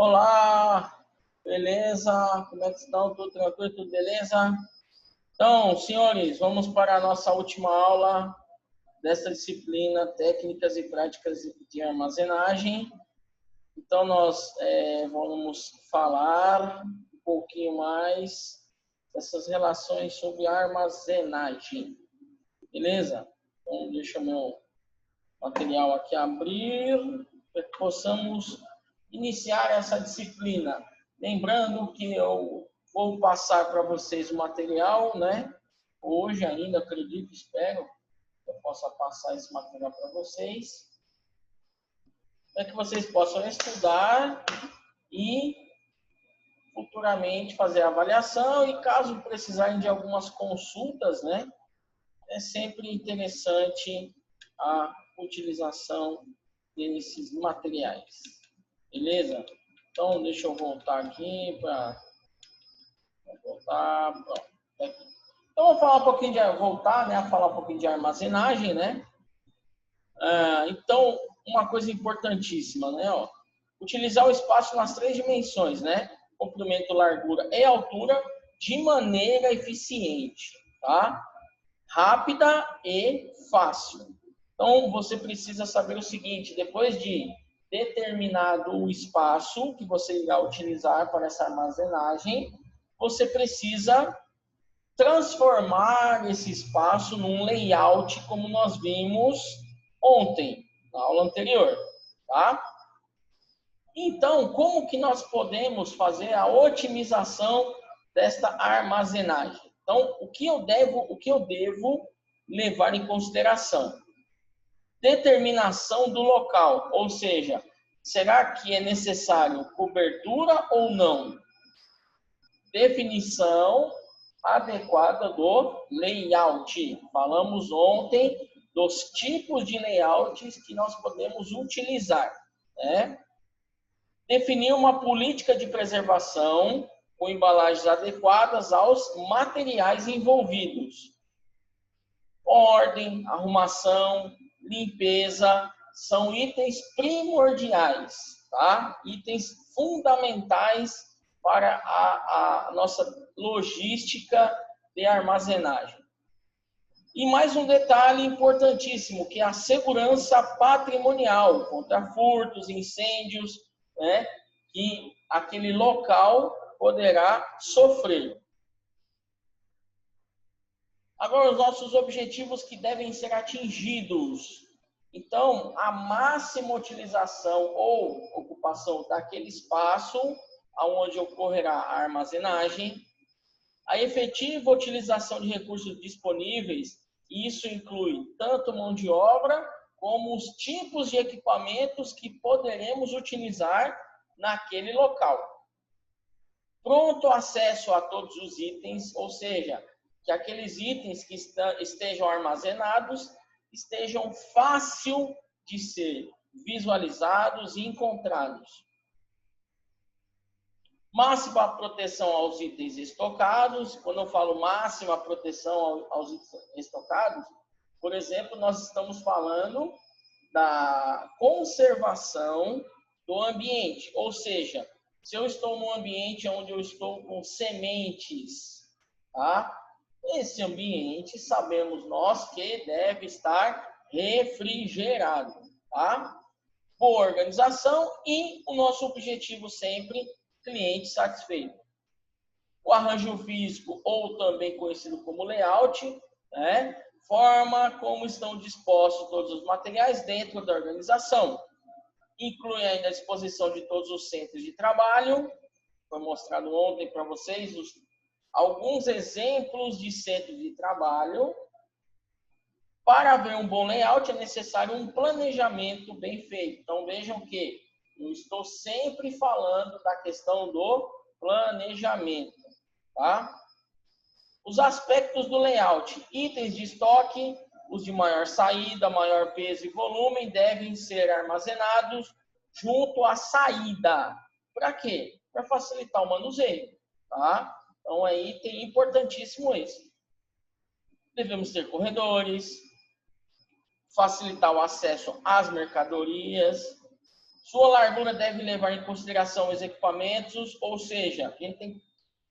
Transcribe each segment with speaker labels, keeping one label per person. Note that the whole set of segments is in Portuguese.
Speaker 1: Olá, beleza? Como é que estão? Tudo tranquilo? Tudo beleza? Então, senhores, vamos para a nossa última aula desta disciplina Técnicas e Práticas de Armazenagem. Então, nós vamos falar um pouquinho mais dessas relações sobre armazenagem, beleza? Então, deixa o meu material aqui abrir, para que possamos iniciar essa disciplina. Lembrando que eu vou passar para vocês o material, né? Hoje ainda, acredito, espero que eu possa passar esse material para vocês, para que vocês possam estudar e futuramente fazer a avaliação, e caso precisarem de algumas consultas, né? É sempre interessante a utilização desses materiais. Beleza? Então, deixa eu voltar aqui para voltar. Pronto. Então, vou falar um pouquinho de voltar, né? A falar um pouquinho de armazenagem, né? Então, uma coisa importantíssima, né? Ó, utilizar o espaço nas 3 dimensões, né? Comprimento, largura e altura, de maneira eficiente, tá? Rápida e fácil. Então, você precisa saber o seguinte: depois de determinado o espaço que você irá utilizar para essa armazenagem, você precisa transformar esse espaço num layout, como nós vimos ontem, na aula anterior, tá? Então, como que nós podemos fazer a otimização desta armazenagem? Então, o que eu devo levar em consideração? Determinação do local, ou seja, será que é necessário cobertura ou não? Definição adequada do layout. Falamos ontem dos tipos de layouts que nós podemos utilizar, né? Definir uma política de preservação com embalagens adequadas aos materiais envolvidos. Ordem, arrumação, limpeza são itens primordiais, tá? Itens fundamentais para a nossa logística de armazenagem. E mais um detalhe importantíssimo, que é a segurança patrimonial contra furtos, incêndios, né, que aquele local poderá sofrer. Agora, os nossos objetivos que devem ser atingidos. Então, a máxima utilização ou ocupação daquele espaço onde ocorrerá a armazenagem, a efetiva utilização de recursos disponíveis, e isso inclui tanto mão de obra, como os tipos de equipamentos que poderemos utilizar naquele local. Pronto acesso a todos os itens, ou seja, que aqueles itens que estejam armazenados estejam fácil de ser visualizados e encontrados. Máxima proteção aos itens estocados. Quando eu falo máxima proteção aos itens estocados, por exemplo, nós estamos falando da conservação do ambiente. Ou seja, se eu estou num ambiente onde eu estou com sementes, tá? Esse ambiente, sabemos nós que deve estar refrigerado, tá? Boa organização e o nosso objetivo sempre, cliente satisfeito. O arranjo físico, ou também conhecido como layout, né? Forma como estão dispostos todos os materiais dentro da organização. Inclui ainda a disposição de todos os centros de trabalho. Foi mostrado ontem para vocês alguns exemplos de centros de trabalho. Para haver um bom layout é necessário um planejamento bem feito. Então vejam que eu estou sempre falando da questão do planejamento, tá? Os aspectos do layout: itens de estoque, os de maior saída, maior peso e volume devem ser armazenados junto à saída. Para quê? Para facilitar o manuseio, tá? Então é item importantíssimo esse. Devemos ter corredores, facilitar o acesso às mercadorias, Sua largura deve levar em consideração os equipamentos, ou seja, a gente tem que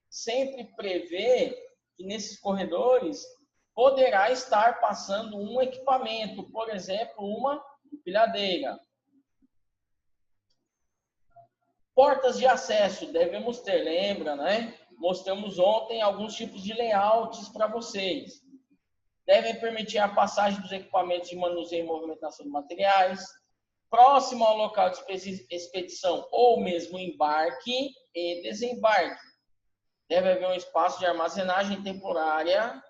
Speaker 1: sempre prever que nesses corredores poderá estar passando um equipamento, por exemplo, uma empilhadeira. Portas de acesso devemos ter, lembra, né? Mostramos ontem alguns tipos de layouts para vocês. Devem permitir a passagem dos equipamentos de manuseio e movimentação de materiais, próximo ao local de expedição ou mesmo embarque e desembarque. Deve haver um espaço de armazenagem temporária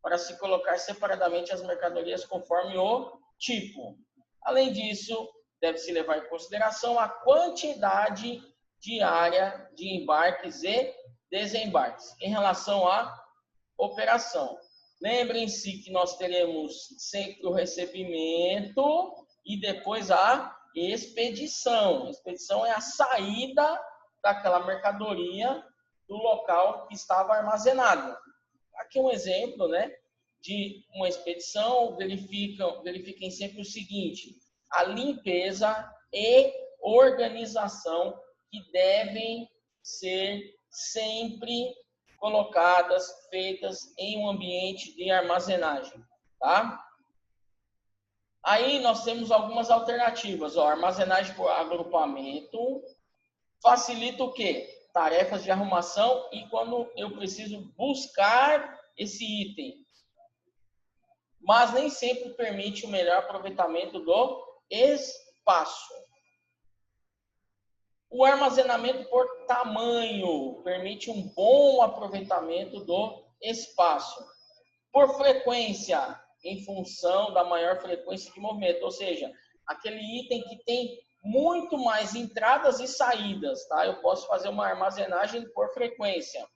Speaker 1: para se colocar separadamente as mercadorias conforme o tipo. Além disso, deve-se levar em consideração a quantidade diária de embarques e desembarques em relação à operação. Lembrem-se que nós teremos sempre o recebimento e depois a expedição. A expedição é a saída daquela mercadoria do local que estava armazenado. Aqui um exemplo, né, de uma expedição. Verifiquem sempre o seguinte: a limpeza e organização que devem ser sempre colocadas, feitas em um ambiente de armazenagem, tá? Aí nós temos algumas alternativas, ó, armazenagem por agrupamento, facilita o quê? Tarefas de arrumação e quando eu preciso buscar esse item. Mas nem sempre permite o melhor aproveitamento do espaço. O armazenamento por tamanho permite um bom aproveitamento do espaço. Por frequência, em função da maior frequência de movimento, ou seja, aquele item que tem muito mais entradas e saídas, tá? Eu posso fazer uma armazenagem por frequência.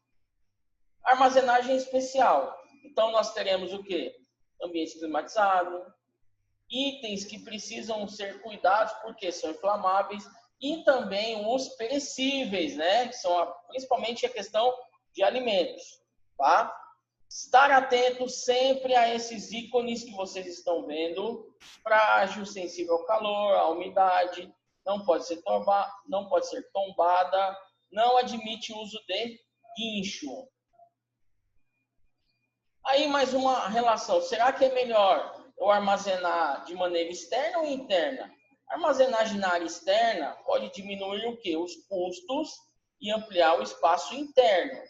Speaker 1: Armazenagem especial. Então, nós teremos o quê? Ambiente climatizado, itens que precisam ser cuidados porque são inflamáveis, e também os perecíveis, né? Que são principalmente a questão de alimentos, tá? Estar atento sempre a esses ícones que vocês estão vendo: frágil, sensível ao calor, à umidade, não pode ser tombada, não admite uso de guincho. Aí mais uma relação: será que é melhor eu armazenar de maneira externa ou interna? A armazenagem na área externa pode diminuir o quê? Os custos e ampliar o espaço interno.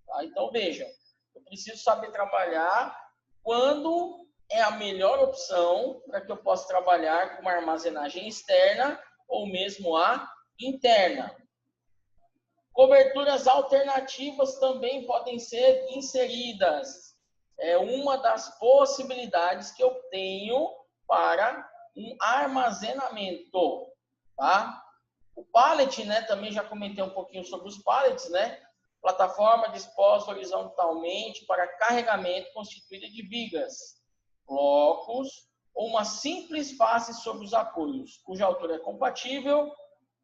Speaker 1: Tá? Então vejam, eu preciso saber trabalhar quando é a melhor opção para que eu possa trabalhar com uma armazenagem externa ou mesmo a interna. Coberturas alternativas também podem ser inseridas. É uma das possibilidades que eu tenho para um armazenamento, tá? O pallet, né, também já comentei um pouquinho sobre os pallets, né? Plataforma disposta horizontalmente para carregamento constituída de vigas, blocos ou uma simples face sobre os apoios, cuja altura é compatível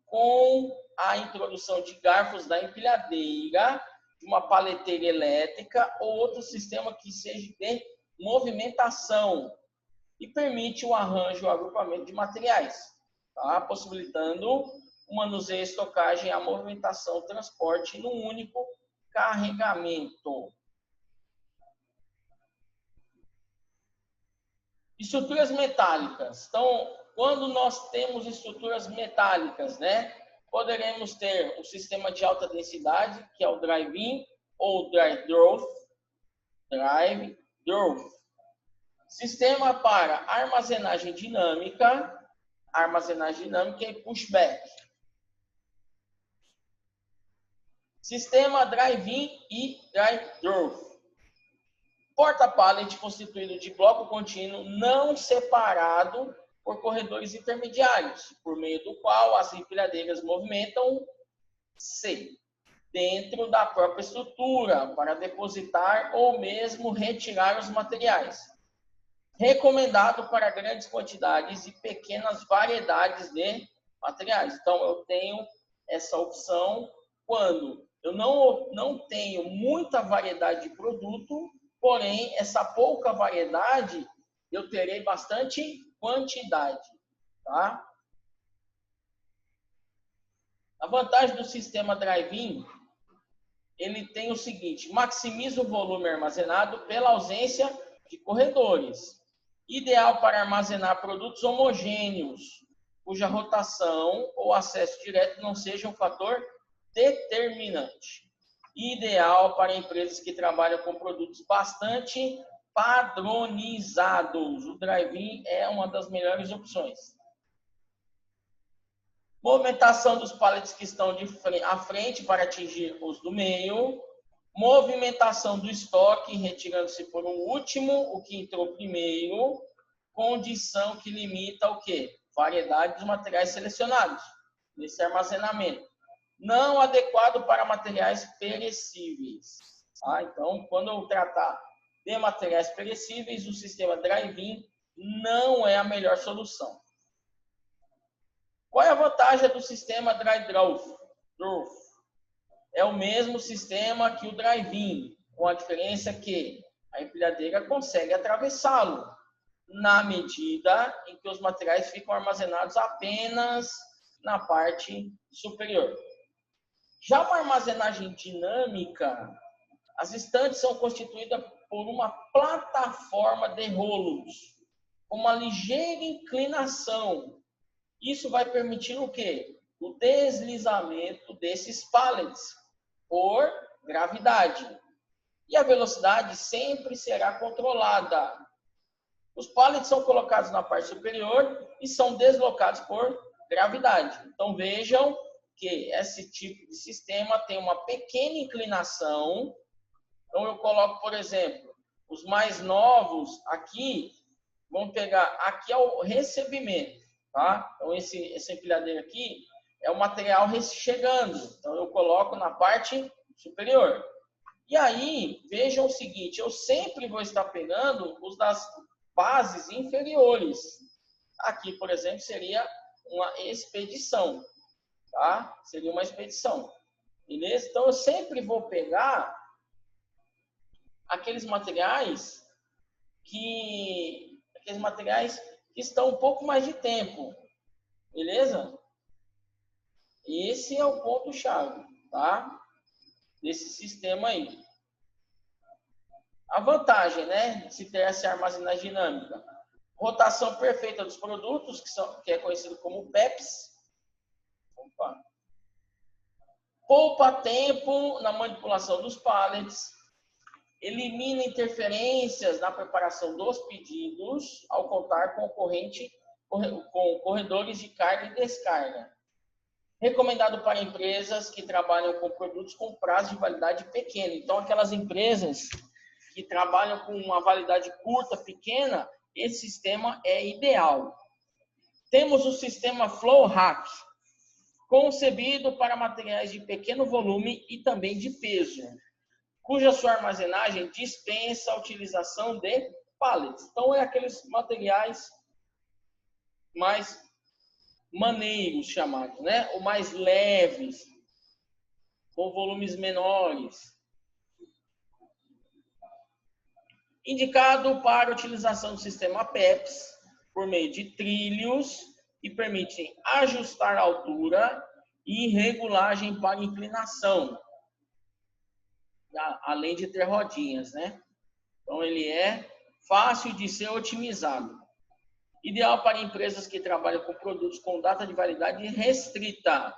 Speaker 1: com a introdução de garfos da empilhadeira, de uma paleteira elétrica ou outro sistema que seja de movimentação e permite o arranjo e o agrupamento de materiais, tá? Possibilitando o manuseio, estocagem, a movimentação, transporte num único carregamento. Estruturas metálicas. Então, quando nós temos estruturas metálicas, né, poderemos ter um sistema de alta densidade, que é o drive-in ou drive-through. Sistema para armazenagem dinâmica e pushback. Sistema drive-in e drive-through. Porta-pallet constituído de bloco contínuo não separado por corredores intermediários, por meio do qual as empilhadeiras movimentam-se dentro da própria estrutura para depositar ou mesmo retirar os materiais. Recomendado para grandes quantidades e pequenas variedades de materiais. Então, eu tenho essa opção quando eu não tenho muita variedade de produto, porém, essa pouca variedade, eu terei bastante quantidade, tá? vantagem do sistema drive-in, ele tem o seguinte: maximiza o volume armazenado pela ausência de corredores. Ideal para armazenar produtos homogêneos, cuja rotação ou acesso direto não seja um fator determinante. Ideal para empresas que trabalham com produtos bastante padronizados. O drive-in é uma das melhores opções. Movimentação dos pallets que estão à frente para atingir os do meio. Movimentação do estoque, retirando-se por um último, o que entrou primeiro. Condição que limita o quê? Variedade dos materiais selecionados nesse armazenamento. Não adequado para materiais perecíveis. Tá? Então, quando eu tratar de materiais perecíveis, o sistema drive-in não é a melhor solução. Qual é a vantagem do sistema dry-draw? É o mesmo sistema que o drive-in, com a diferença que a empilhadeira consegue atravessá-lo, na medida em que os materiais ficam armazenados apenas na parte superior. Já uma armazenagem dinâmica, as estantes são constituídas por uma plataforma de rolos, com uma ligeira inclinação. Isso vai permitir o quê? O deslizamento desses pallets por gravidade. E a velocidade sempre será controlada. Os pallets são colocados na parte superior e são deslocados por gravidade. Então vejam que esse tipo de sistema tem uma pequena inclinação. Então eu coloco, por exemplo, os mais novos aqui, vamos pegar, aqui é o recebimento. Tá? Então, esse empilhadeiro aqui é o material chegando. Então, eu coloco na parte superior. E aí, vejam o seguinte, eu sempre vou estar pegando os das bases inferiores. Aqui, por exemplo, seria uma expedição. Tá? Seria uma expedição. Beleza? Então, eu sempre vou pegar aqueles materiais que estão um pouco mais de tempo, beleza? Esse é o ponto-chave, tá? Desse sistema aí. A vantagem, né, de se ter essa armazenagem dinâmica. Rotação perfeita dos produtos, que é conhecido como PEPs. Opa. Poupa tempo na manipulação dos pallets. Elimina interferências na preparação dos pedidos ao contar com corredores de carga e descarga. Recomendado para empresas que trabalham com produtos com prazo de validade pequeno. Então, aquelas empresas que trabalham com uma validade curta, pequena, esse sistema é ideal. Temos o sistema Flow Rack, concebido para materiais de pequeno volume e também de peso, cuja sua armazenagem dispensa a utilização de pallets. Então, é aqueles materiais mais maneiros chamados, né? Ou mais leves, com volumes menores. Indicado para a utilização do sistema PEPs, por meio de trilhos, que permitem ajustar a altura e regulagem para inclinação, além de ter rodinhas, né? Então, ele é fácil de ser otimizado. Ideal para empresas que trabalham com produtos com data de validade restrita.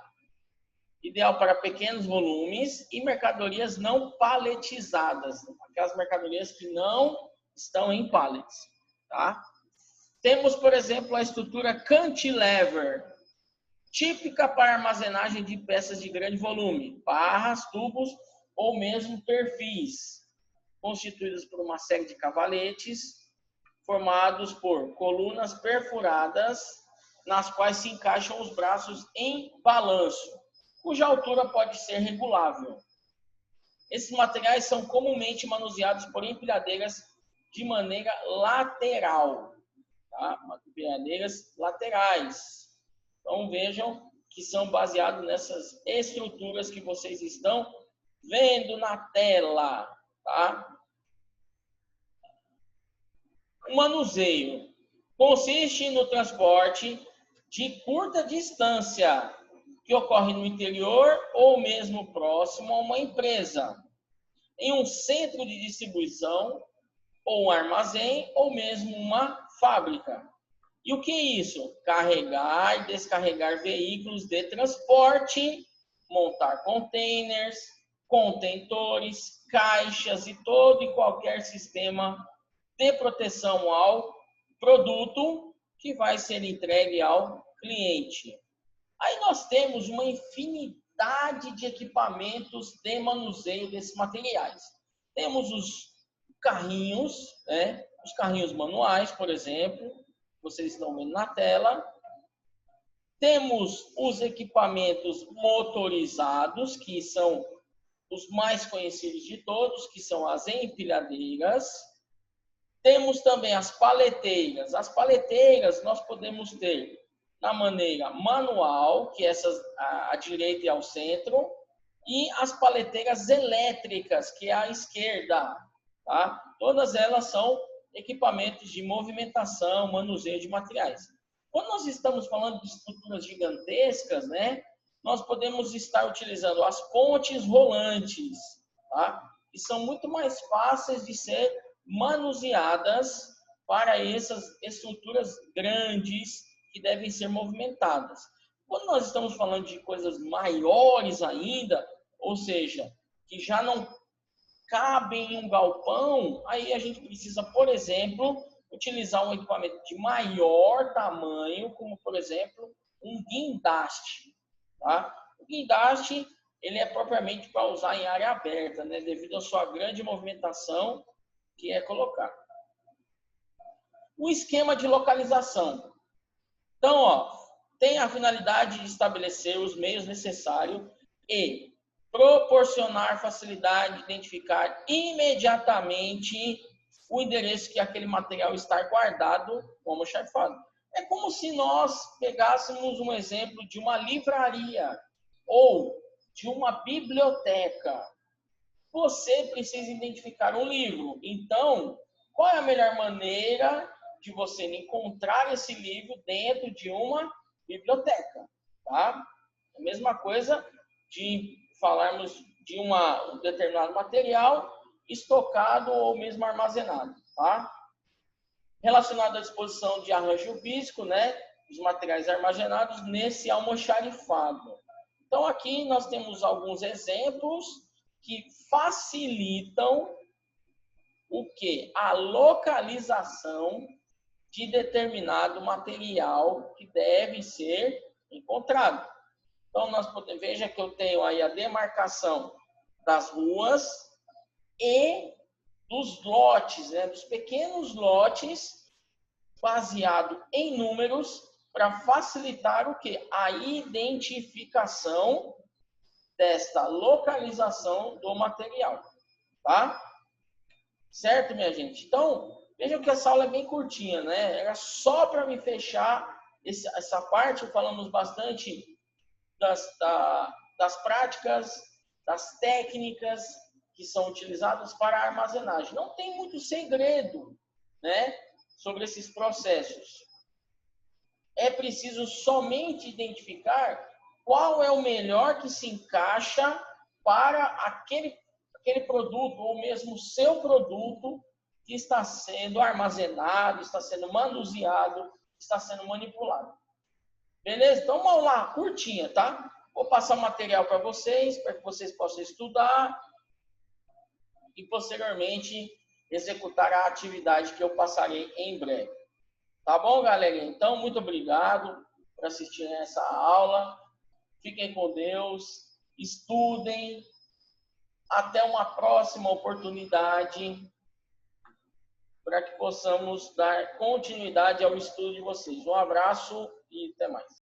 Speaker 1: Ideal para pequenos volumes e mercadorias não paletizadas. Aquelas mercadorias que não estão em pallets. Tá? Temos, por exemplo, a estrutura cantilever, típica para armazenagem de peças de grande volume, barras, tubos ou mesmo perfis, constituídos por uma série de cavaletes, formados por colunas perfuradas, nas quais se encaixam os braços em balanço, cuja altura pode ser regulável. Esses materiais são comumente manuseados por empilhadeiras de maneira lateral, tá? Empilhadeiras laterais. Então vejam que são baseados nessas estruturas que vocês estão vendo na tela, tá? O manuseio consiste no transporte de curta distância que ocorre no interior ou mesmo próximo a uma empresa, em um centro de distribuição, ou um armazém, ou mesmo uma fábrica. E o que é isso? Carregar e descarregar veículos de transporte, montar containers, contentores, caixas e todo e qualquer sistema de proteção ao produto que vai ser entregue ao cliente. Aí nós temos uma infinidade de equipamentos de manuseio desses materiais. Temos os carrinhos, né? Os carrinhos manuais, por exemplo, vocês estão vendo na tela. Temos os equipamentos motorizados, que são os mais conhecidos de todos, que são as empilhadeiras. Temos também as paleteiras. As paleteiras nós podemos ter na maneira manual, que é essas à direita e ao centro, e as paleteiras elétricas, que é à esquerda. Tá? Todas elas são equipamentos de movimentação, manuseio de materiais. Quando nós estamos falando de estruturas gigantescas, né, nós podemos estar utilizando as pontes rolantes, tá? Que são muito mais fáceis de ser manuseadas para essas estruturas grandes que devem ser movimentadas. Quando nós estamos falando de coisas maiores ainda, ou seja, que já não cabem em um galpão, aí a gente precisa, por exemplo, utilizar um equipamento de maior tamanho, como, por exemplo, um guindaste. Tá? O guindaste, ele é propriamente para usar em área aberta, né, devido à sua grande movimentação que é colocar. O esquema de localização. Então, ó, tem a finalidade de estabelecer os meios necessários e proporcionar facilidade de identificar imediatamente o endereço que aquele material está guardado como almoxarifado. É como se nós pegássemos um exemplo de uma livraria ou de uma biblioteca. Você precisa identificar um livro. Então, qual é a melhor maneira de você encontrar esse livro dentro de uma biblioteca? Tá? A mesma coisa de falarmos de um determinado material estocado ou mesmo armazenado, tá? Relacionado à disposição de arranjo físico, né? Os materiais armazenados nesse almoxarifado. Então, aqui nós temos alguns exemplos que facilitam o quê? A localização de determinado material que deve ser encontrado. Então, nós podemos, veja que eu tenho aí a demarcação das ruas e dos lotes, né, dos pequenos lotes, baseado em números, para facilitar o quê? A identificação desta localização do material. Tá? Certo, minha gente? Então, vejam que essa aula é bem curtinha, né? Era só para me fechar essa parte, falamos bastante das práticas, das técnicas que são utilizadas para a armazenagem. Não tem muito segredo, né, sobre esses processos. É preciso somente identificar qual é o melhor que se encaixa para aquele produto, ou mesmo o seu produto que está sendo armazenado, está sendo manuseado, está sendo manipulado. Beleza? Então, vamos lá, curtinha, tá? Vou passar o material para vocês, para que vocês possam estudar e, posteriormente, executar a atividade que eu passarei em breve. Tá bom, galerinha? Então, muito obrigado por assistir essa aula. Fiquem com Deus, estudem. Até uma próxima oportunidade para que possamos dar continuidade ao estudo de vocês. Um abraço e até mais.